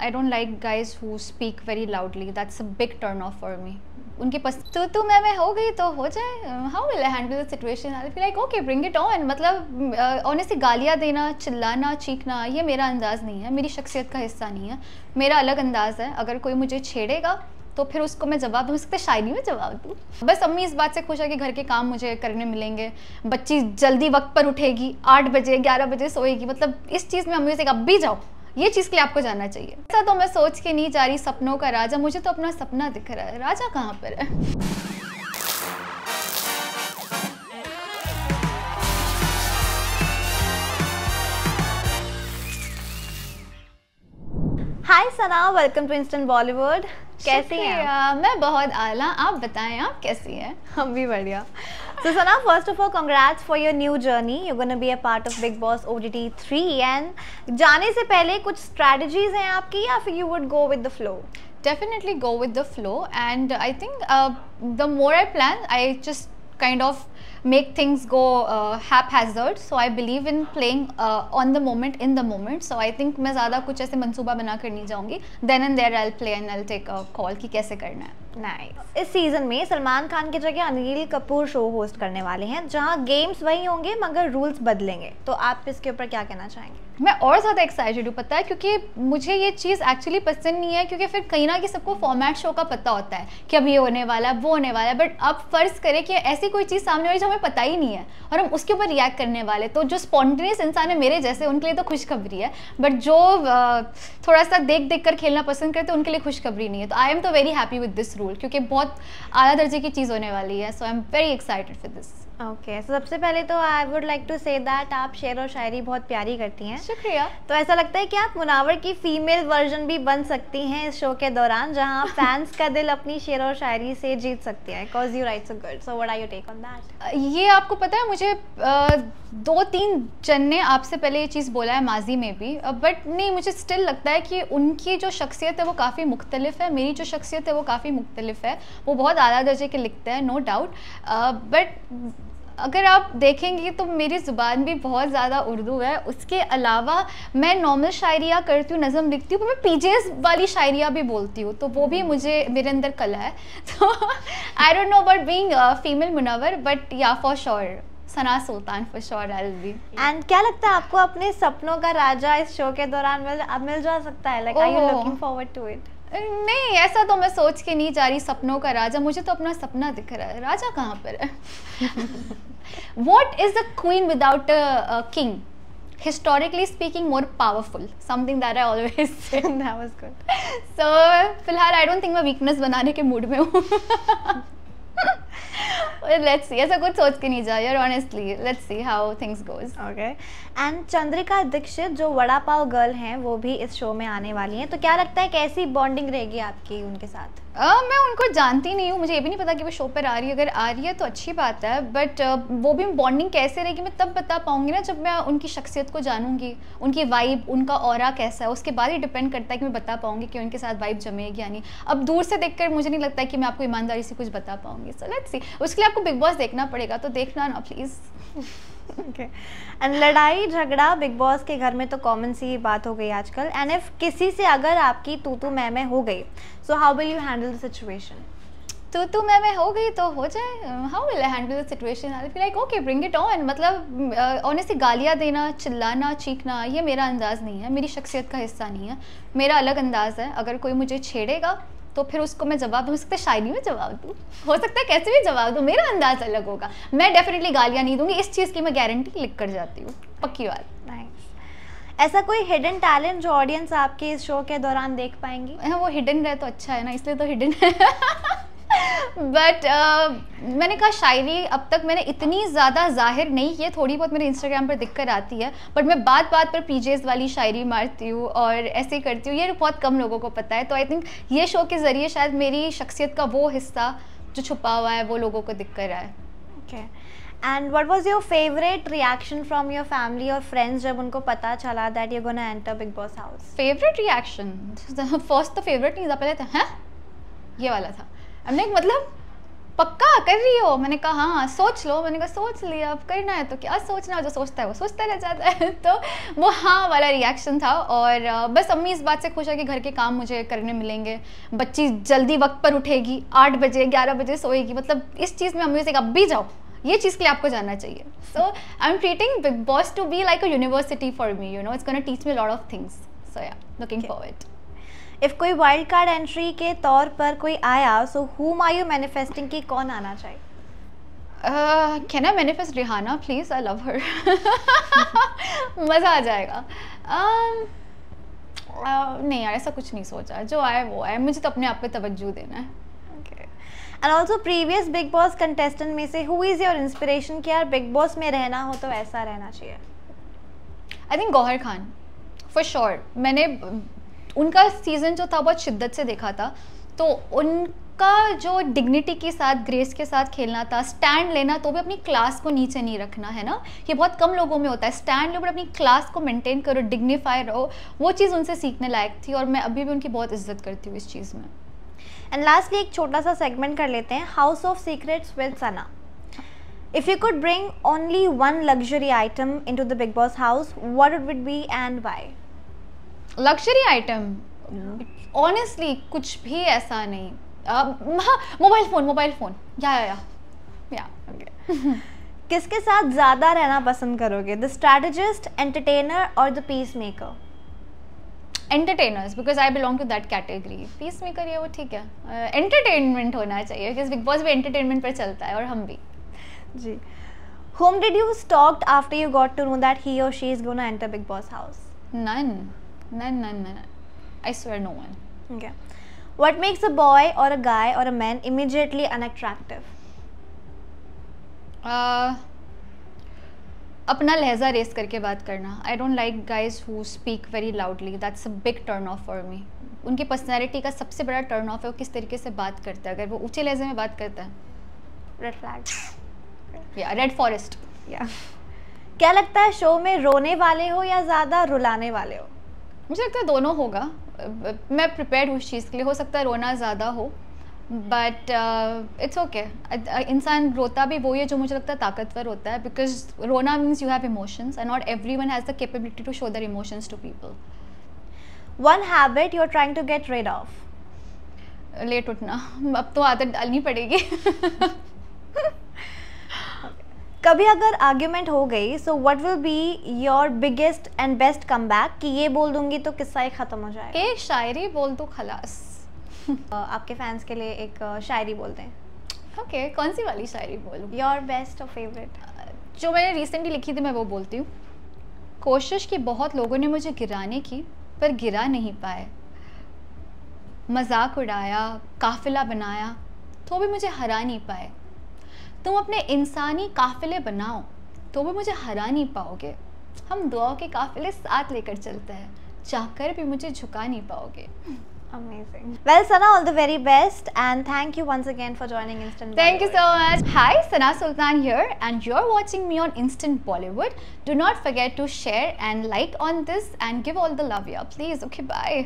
I don't like guys who speak very loudly, that's a big turn off for me. उनकी तो मैं हो गई तो हो जाए, how will I handle the situation, I feel like okay bring it on. मतलब honestly गालियाँ देना, चिल्लाना, चीखना ये मेरा अंदाज़ नहीं है, मेरी शख्सियत का हिस्सा नहीं है, मेरा अलग अंदाज़ है। अगर कोई मुझे छेड़ेगा तो फिर उसको मैं जवाब दूँ, सकते शायरी में जवाब दूँ। बस अम्मी इस बात से खुश है कि घर के काम मुझे करने मिलेंगे, बच्ची जल्दी वक्त पर उठेगी, 8 बजे 11 बजे सोएगी। मतलब इस चीज़ में अम्मी से अब भी जाओ, ये चीज़ के लिए आपको जानना चाहिए। ऐसा तो मैं सोच के नहीं जा रही सपनों का राजा, मुझे तो अपना सपना दिख रहा है, राजा कहाँ पर है। हाय सना, वेलकम टू इंस्टेंट बॉलीवुड। कैसी हैं? मैं बहुत आला, आप बताएं आप कैसी हैं? हम भी बढ़िया। So Sana, first of all, congrats for your new journey. You're going to be a part of Big Boss OTT 3 and जाने से पहले कुछ strategies हैं आपकी या फिर you would go with the flow? Definitely go with the flow and I think the more I plan, I just kind of make things go haphazard. So I believe in playing on the moment, in the moment. So I think मैं ज़्यादा कुछ ऐसे मंसूबा बना कर नहीं जाऊँगी. Then and there I'll play and I'll take a call कि कैसे करना है. Nice. इस सीजन में सलमान खान की जगह अनिल कपूर शो होस्ट करने वाले हैं, जहां गेम्स वही होंगे मगर रूल्स बदलेंगे। तो आप इसके ऊपर क्या कहना चाहेंगे? मैं और ज़्यादा एक्साइटेड हूँ, पता है, क्योंकि मुझे ये चीज़ एक्चुअली पसंद नहीं है, क्योंकि फिर कहीं ना कहीं सबको फॉर्मेट शो का पता होता है कि अब ये होने वाला है, वो होने वाला है। बट अब फ़र्ज़ करें कि ऐसी कोई चीज़ सामने वाली जो हमें पता ही नहीं है और हम उसके ऊपर रिएक्ट करने वाले, तो जो स्पॉन्टेनियस इंसान है मेरे जैसे, उनके लिए तो खुशखबरी है। बट जो थोड़ा सा देख कर खेलना पसंद करते हैं उनके लिए खुशखबरी नहीं है। तो आई एम तो very happy with this rule, क्योंकि बहुत आला दर्जे की चीज़ होने वाली है। So I am very excited for this. Okay, so सबसे पहले तो I would like to say that आप शेर और शायरी बहुत प्यारी करती हैं। शुक्रिया। तो ऐसा लगता है कि आप मुनावर की फीमेल वर्जन भी बन सकती हैं इस शो के दौरान, जहां फैंस का दिल अपनी शेर और शायरी से जीत सकती हैं, because you write so good. So what are your take on that? ये आपको पता है, मुझे 2-3 जन ने आपसे पहले ये चीज़ बोला है माजी में भी, बट नहीं, मुझे स्टिल लगता है कि उनकी जो शख्सियत है वो काफ़ी मुख्तलिफ है, मेरी जो शख्सियत है वो काफ़ी मुख्तलिफ है। वो बहुत आला दर्जे के लिखते हैं, नो डाउट, बट अगर आप देखेंगे तो मेरी ज़ुबान भी बहुत ज़्यादा उर्दू है। उसके अलावा मैं नॉर्मल शायरियाँ करती हूँ, नज़म लिखती हूँ, पर मैं पीजेस वाली शायरियाँ भी बोलती हूँ, तो वो भी मेरे अंदर कला है। तो I don't know about being female Munawar, but yeah for sure Sana Sultan for sure I will be. And क्या लगता है आपको अपने सपनों का राजा इस शो के दौरान मिल जा सकता है? Like are you looking forward to it? नहीं, ऐसा तो मैं सोच के नहीं जा रही सपनों का राजा, मुझे तो अपना सपना दिख रहा है, राजा कहाँ पर है। What is a queen without a king? Historically speaking, more powerful. Something that I always say. That was good. So फिलहाल I don't think मैं weakness बनाने के मूड में हूँ। Let's see. ऐसा कुछ सोच के नहीं जा यार, honestly. Let's see how things goes. Okay. And Chandrika Dixit जो वड़ा पाव गर्ल हैं वो भी इस शो में आने वाली हैं, तो क्या लगता है कैसी बॉन्डिंग रहेगी आपकी उनके साथ? मैं उनको जानती नहीं हूँ, मुझे ये भी नहीं पता कि वो शो पर आ रही है। अगर आ रही है तो अच्छी बात है, बट वो भी बॉन्डिंग कैसे रहेगी मैं तब बता पाऊँगी ना जब मैं उनकी शख्सियत को जानूंगी, उनकी वाइब, उनका ऑरा कैसा है, उसके बाद ही डिपेंड करता है कि मैं बता पाऊँगी कि उनके साथ वाइब जमेगी या नहीं। अब दूर से देखकर मुझे नहीं लगता है कि मैं आपको ईमानदारी से कुछ बता पाऊँगी। सो लेट्स सी, उसके लिए आपको बिग बॉस देखना पड़ेगा, तो देखना ना प्लीज़। एंड लड़ाई झगड़ा बिग बॉस के घर में तो कॉमन सी बात हो गई आजकल। एंड इफ किसी से अगर आपकी तू मैं हो गई, so how will you handle the situation? तो मैं हो गई तो हो जाए, how will I handle the situation? I feel like okay bring it on. मतलब ऑनेस्टली गालियाँ देना, चिल्लाना, चीखना ये मेरा अंदाज़ नहीं है, मेरी शख्सियत का हिस्सा नहीं है, मेरा अलग अंदाज़ है। अगर कोई मुझे छेड़ेगा तो फिर उसको मैं जवाब दूँ, सकते शायरी में जवाब दूँ, हो सकता है कैसे भी जवाब दूँ, मेरा अंदाज़ अलग होगा। मैं डेफिनेटली गालियाँ नहीं दूँगी, इस चीज़ की मैं गारंटी लिख कर जाती हूँ, पक्की बात। नाइस। ऐसा कोई हिडन टैलेंट जो ऑडियंस आपके इस शो के दौरान देख पाएंगी? वो हिडन रहे तो अच्छा है ना, इसलिए तो हिडन है। बट मैंने कहा शायरी अब तक मैंने इतनी ज़्यादा जाहिर नहीं की है, थोड़ी बहुत मेरे इंस्टाग्राम पर दिक्कत आती है, बट मैं बात पर पीजेस वाली शायरी मारती हूँ और ऐसे ही करती हूँ, ये बहुत कम लोगों को पता है। तो आई थिंक ये शो के ज़रिए शायद मेरी शख्सियत का वो हिस्सा जो छुपा हुआ है वो लोगों को दिख कर रहा है। Okay. And what was your favourite reaction from your family और फ्रेंड्स जब उनको पता चला that you gonna enter big boss house? Favourite reaction first तो फेवरेट नहीं था, पहले था हैं ये वाला था। हमने मतलब पक्का कर रही हो? मैंने कहा हाँ सोच लो। मैंने कहा सोच लिया, अब करना है तो क्या सोचना, जो सोचता है वो सोचता रह जाता है। तो वो हाँ वाला रिएक्शन था। और बस अम्मी इस बात से खुश है कि घर के काम मुझे करने मिलेंगे, बच्ची जल्दी वक्त पर उठेगी, 8 बजे 11 बजे सोएगी। मतलब इस चीज़ में अम्मी से अब भी जाओ, ये चीज़ के लिए आपको जाना चाहिए। So I am treating Bigg Boss to be like a university for me, you know, it's gonna teach me lot of things. So yeah, looking forward. If कोई वाइल्ड कार्ड एंट्री के तौर पर कोई आया, सो whom are you manifesting कि कौन आना चाहिए? Can I manifest Rihanna please? I love her. मज़ा आ जाएगा। नहीं यार, ऐसा कुछ नहीं सोचा, जो आए वो आए, मुझे तो अपने आप पे तवज्जो देना है। And also previous big boss contestant में से हु इज़ योर इंस्पिरेशन कि यार बिग बॉस में रहना हो तो ऐसा रहना चाहिए? I think Gauahar Khan for sure. मैंने उनका सीज़न जो था बहुत शिद्दत से देखा था, तो उनका जो डिग्निटी के साथ, ग्रेस के साथ खेलना था, स्टैंड लेना, तो भी अपनी क्लास को नीचे नहीं रखना है ना, ये बहुत कम लोगों में होता है। स्टैंड लो, अपनी क्लास को मेंटेन करो, डिग्निफाई रहो, वो चीज़ उनसे सीखने लायक थी और मैं अभी भी उनकी बहुत इज्जत करती हूँ इस चीज़ में। एंड लास्टली एक छोटा सा सेगमेंट कर लेते हैं, house of secrets with Sana. If you could bring only one luxury item into the big boss house, what would it be and why? Luxury item honestly कुछ भी ऐसा नहीं। मोबाइल फोन या किसके साथ ज़्यादा रहना पसंद करोगे, द स्ट्रैटेजिस्ट, एंटरटेनर और the peace maker? Entertainers, because I belong to that category. Peace maker ये वो ठीक है, एंटरटेनमेंट होना चाहिए, बिकॉज बिग बॉस भी एंटरटेनमेंट पर चलता है और हम भी। जी। Whom did you stalked after you got to know that he or she is going to enter Big Boss house? None. I swear no one. Okay. What makes a boy or a guy or a man immediately unattractive? अपना लहजा race करके बात करना। I don't like guys who speak very loudly. That's a big turn off for me. उनकी personality का सबसे बड़ा turn off है वो किस तरीके से बात करता है। अगर वो ऊंचे लहजे में बात करता है, रेड फ्लैग या रेड फॉरेस्ट। या क्या लगता है, शो में रोने वाले हो या ज़्यादा रुलाने वाले हो? मुझे लगता है दोनों होगा। मैं प्रिपेयर्ड हूँ उस चीज़ के लिए। हो सकता है रोना ज़्यादा हो, बट इट्स ओके। इंसान रोता भी वो है जो मुझे लगता है ताकतवर होता है, बिकॉज रोना means you have emotions and not everyone has the capability to show their emotions to people. One habit you are trying to get rid of? Late उठना, अब तो आदत डालनी पड़ेगी। कभी अगर आर्ग्यूमेंट हो गई, so what will be your biggest and best comeback कि ये बोल दूंगी तो किस्सा ही खत्म हो जाएगा? एक शायरी बोल दो खलास। आपके फैंस के लिए एक शायरी बोलते हैं। ओके, कौन सी वाली शायरी बोलूं? योर बेस्ट और फेवरेट। जो मैंने रिसेंटली लिखी थी मैं वो बोलती हूँ। कोशिश की बहुत लोगों ने मुझे गिराने की, पर गिरा नहीं पाए। मजाक उड़ाया, काफिला बनाया, तो भी मुझे हरा नहीं पाए। तुम अपने इंसानी काफिले बनाओ तो भी मुझे हरा नहीं पाओगे। हम दुआओं के काफिले साथ लेकर चलते हैं, चाहकर भी मुझे झुका नहीं पाओगे। Amazing. Well, Sana, all the very best, and thank you once again for joining Instant Bollywood. Thank you so much. Hi, Sana Sultan here, and you're watching me on Instant Bollywood. Do not forget to share and like on this and give all the love here, please. Okay, bye.